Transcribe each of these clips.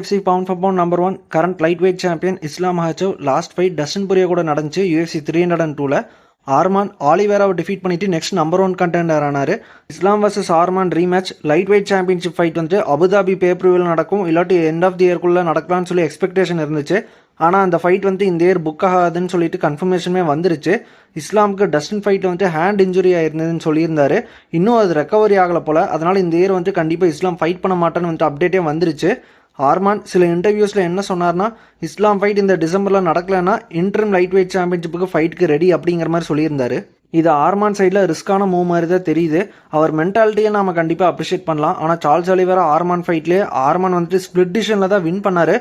UFC pound for pound number 1 current lightweight champion Islam Makhachev last fight Dustin Poirier கூட நடந்துச்சு UFC 302ல ஆர்மான் ஆலிவேராவை டிஃபீட் பண்ணிட்டு நெக்ஸ்ட் நம்பர் 1 கண்டெண்டர் ஆனாரு. Islam versus Arman rematch light weight championship fight வந்து Abu Dhabi பேப்ரிவில் நடக்கும், இல்லாட்டி எண்ட் ஆஃப் தி இயர்க்குள்ளே நடக்கலாம்னு சொல்லி எக்ஸ்பெக்டேஷன் இருந்துச்சு. ஆனால் அந்த ஃபைட் வந்து இந்த இயர் புக் ஆகாதுன்னு சொல்லிட்டு கன்ஃபர்மேஷனுமே வந்துருச்சு. இஸ்லாமுக்கு டஸ்டின் ஃபைட்டில் வந்து ஹேண்ட் இன்ஜுரி ஆயிருந்ததுன்னு சொல்லியிருந்தாரு. இன்னும் அது ரெக்கவரி ஆகலை போல். அதனால் இந்த இயர் வந்து கண்டிப்பாக இஸ்லாம் ஃபைட் பண்ண மாட்டேன்னு வந்து அப்டேட்டே வந்துருச்சு. ஆர்மான் சில இன்டர்வியூஸில் என்ன சொன்னார்னா, இஸ்லாம் ஃபைட் இந்த டிசம்பரில் நடக்கலைன்னா இன்டர்ம் லைட் வெயிட் சாம்பியன்ஷிப்புக்கு ஃபைட்டுக்கு ரெடி அப்படிங்கிற மாதிரி சொல்லியிருந்தாரு. இது ஆர்மான் சைடில் ரிஸ்க்கான மூவ் மாதிரி தான் தெரியுது. அவர் மென்டாலிட்டியை நம்ம கண்டிப்பாக அப்ரிஷியேட் பண்ணலாம். ஆனால் சார்ல்ஸ் ஆலிவேரா ஆர்மான் ஃபைட்லேயே ஆர்மான் வந்துட்டு ஸ்பிளிட் டிசிஷனில் தான் வின் பண்ணார்.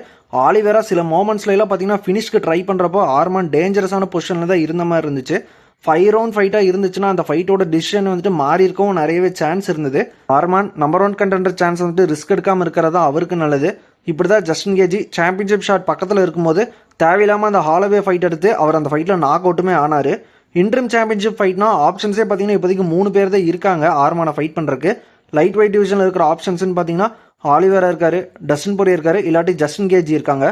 ஆலிவேரா சில மோமெண்ட்ஸ்லாம் பார்த்தீங்கன்னா ஃபினிஷ்க்கு ட்ரை பண்ணுறப்போ ஆர்மான் டேஞ்சரஸான பொசிஷனில் தான் இருந்த மாதிரி இருந்துச்சு. 5 ரவுண்ட் ஃபைட்டாக இருந்துச்சுன்னா அந்த ஃபைட்டோட டிசிஷன் வந்துட்டு மாறி இருக்கவும் நிறையவே சான்ஸ் இருந்தது. ஆர்மான் நம்பர் 1 கண்டெண்டர் சான்ஸ் வந்துட்டு ரிஸ்க் எடுக்காமல் இருக்கிறதா அவருக்கு நல்லது. இப்படி தான் ஜஸ்டின் கேஜி சாம்பியன்ஷிப் ஷாட் பக்கத்தில் இருக்கும்போது தேவையில்லாமல் அந்த ஹாலோவே ஃபைட் எடுத்து அவர் அந்த ஃபைட்டில் நாக் அவுட்டுமே ஆனார். இன்ட்ரீம் சாம்பியன்ஷிப் ஃபைட்னா ஆப்ஷன்ஸே பார்த்தீங்கன்னா இப்போதைக்கு 3 பேர் தான் இருக்காங்க ஆர்மானை ஃபைட் பண்ணுறதுக்கு. லைட் வெயிட் டிவிஷனில் இருக்கிற ஆப்ஷன்ஸ்னு பார்த்தீங்கன்னா ஆலிவேரா இருக்காரு, டஸ்டின் பொரிய இருக்காரு, இல்லாட்டி ஜஸ்டின் கேஜி இருக்காங்க.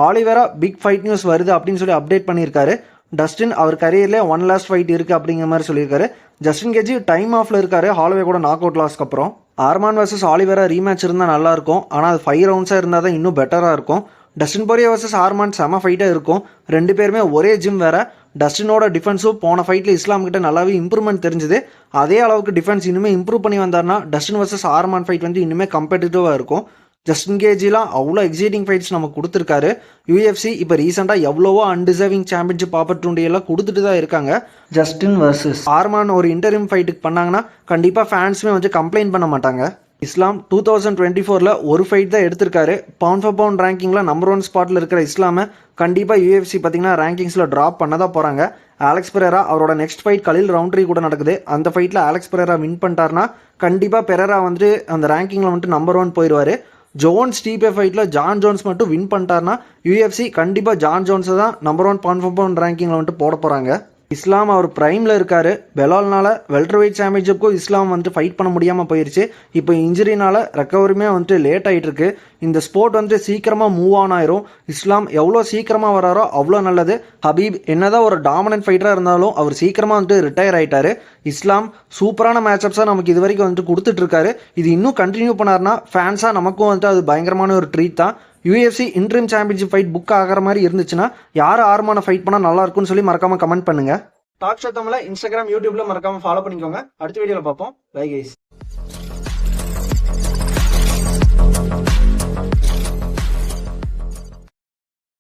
ஆலிவேரா பிக் ஃபைட் நியூஸ் வருது அப்படின்னு சொல்லி அப்டேட் பண்ணியிருக்காரு. டஸ்டின் அவர் கரியர்லேயே 1 லாஸ்ட் ஃபைட் இருக்குது அப்படிங்கிற மாதிரி சொல்லியிருக்காரு. ஜஸ்டின் கேஜி டைம் ஆஃபில் இருக்காரு ஹாலோவே கூட நாக் அவுட் லாஸ்க்கு அப்புறம். ஆர்மான் வர்சஸ் ஆலிவேரா ரீமேட்ச் இருந்தால் நல்லாயிருக்கும். ஆனால் அது 5 ரவுண்ட்ஸாக இருந்தால் தான் இன்னும் பெட்டராக இருக்கும். டஸ்டின் பொரிய வர்சஸ் ஆர்மான் செம ஃபைட்டாக இருக்கும். 2 பேருமே ஒரே ஜிம் வேறு. டஸ்டினோட டிஃபென்ஸும் போன ஃபைட்டில் இஸ்லாம் கிட்ட நல்லாவே இம்ப்ரூவ்மெண்ட் தெரிஞ்சுது. அதே அளவுக்கு டிஃபென்ஸ் இனிமேல் இம்ப்ரூவ் பண்ணி வந்தார்னா டஸ்டின் வர்சஸ் ஆர்மான் ஃபைட் வந்து இன்னுமே கம்பெட்டிட்டிவாக இருக்கும். ஜஸ்டின் கேஜிலாம் அவ்வளோ எக்ஸைட்டிங் ஃபைட்ஸ் நமக்கு கொடுத்துருக்காரு. UFC இப்போ ரீசெண்டாக எவ்வளவோ அன்டிசர்விங் சாம்பியன்ஷிப் ஆப்பர்ச்சுனிட்டி எல்லாம் கொடுத்துட்டு தான் இருக்காங்க. ஜஸ்டின் வர்சஸ் ஆர்மான் ஒரு இன்டர்வியூ ஃபைட்டுக்கு பண்ணாங்கன்னா கண்டிப்பாக ஃபேன்ஸுமே வந்து கம்ப்ளைண்ட் பண்ண மாட்டாங்க. இஸ்லாம் 2024ல் ஒரு ஃபைட் தான் எடுத்திருக்காரு. பவுண்ட் ஃபார் பவுண்ட் ரேங்கிங்கில் நம்பர் 1 ஸ்பாட்டில் இருக்கிற இஸ்லாமை கண்டிப்பாக UFC பார்த்தீங்கன்னா ரேங்கிங்ஸில் ட்ராப் பண்ண தான் போகிறாங்க. அலெக்ஸ் பெரேரா அவரோட நெக்ஸ்ட் ஃபைட் கலில் ரவுண்ட்ரி கூட நடக்குது. அந்த ஃபைட்டில் அலெக்ஸ் பெரேரா வின் பண்ணிட்டார்னா கண்டிப்பாக பெரேரா வந்துட்டு அந்த ரேங்கிங்கில் வந்துட்டு நம்பர் 1 போயிடுவார். ஜோன்ஸ் ஸ்டீபே ஃபைட்டில் ஜான் ஜோன்ஸ் மட்டும் வின் பண்ணிட்டார்னா UFC கண்டிப்பாக ஜான் ஜோன்ஸை தான் நம்பர் 1 பவுண்ட் ஃபார் பவுண்ட் ரேங்கிங்கில் வந்துட்டு போட போகிறாங்க. இஸ்லாம் அவர் ப்ரைமில் இருக்கார். பெலால்னால வெல்டர் வெயிட் சாம்பியன்ஷிப்புக்கும் இஸ்லாம் வந்துட்டு ஃபைட் பண்ண முடியாமல் போயிடுச்சு. இப்போ இன்ஜுரினால ரெக்கவரியுமே வந்துட்டு லேட் ஆகிட்டுருக்கு. இந்த ஸ்போர்ட் வந்துட்டு சீக்கிரமாக மூவ் ஆன் ஆயிரும். இஸ்லாம் எவ்வளோ சீக்கிரமாக வராரோ அவ்வளோ நல்லது. ஹபீப் என்னதான் ஒரு டாமினன்ட் ஃபைட்டராக இருந்தாலும் அவர் சீக்கிரமாக வந்துட்டு ரிட்டையர் ஆகிட்டார். இஸ்லாம் சூப்பரான மேட்சப்ஸாக நமக்கு இது வரைக்கும் வந்துட்டு கொடுத்துட்ருக்காரு. இது இன்னும் கண்டினியூ பண்ணார்னா ஃபேன்ஸாக நமக்கும் வந்துட்டு அது பயங்கரமான ஒரு ட்ரீட் தான். UFC interim championship fight book ஆகிற மாதிரி இருந்துச்சுன்னா யார் ஆர்மான ஃபைட் பண்ணால் நல்லா இருக்கும்னு சொல்லி மறக்காமல் கமெண்ட் பண்ணுங்கள். டாக் ஷோ தமிழை இன்ஸ்டாகிராம் யூடியூப்ல மறக்காமல் ஃபாலோ பண்ணிக்கோங்க. அடுத்த வீடியோவில் பார்ப்போம். Bye guys.